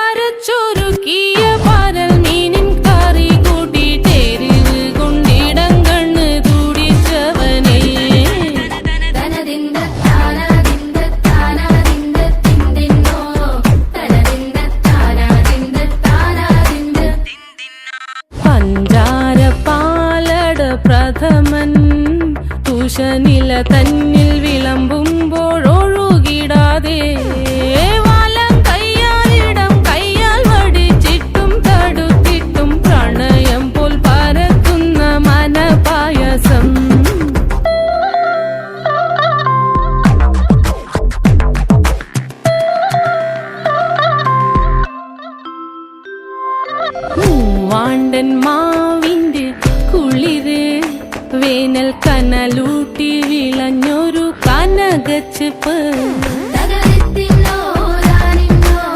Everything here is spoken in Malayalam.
മുളകരച്ചൊരുക്കിയ പരൽ മീനിൻ കറി കൂട്ടിട്ടെരിവ് കൊണ്ടിടങ്കണ്ണ് തുടിച്ചവനേ. പഞ്ചാര പാലട പ്രഥമൻ തുഷനില തന്നിൽ വിളമ്പുമ്പോഴൊഴുകിടാതെ വലം കയ്യാലിടം കയ്യാൽ വടിച്ചിട്ടും തടുത്തിട്ടും പ്രണയം പോൽ പരത്തുന്ന മനപായസം. മൂവാണ്ടൻ മാവിന്റെ കുളിര് വേനൽ കനലൂട്ടി വിളഞ്ഞൊരു കനകച്ചെപ്പ്.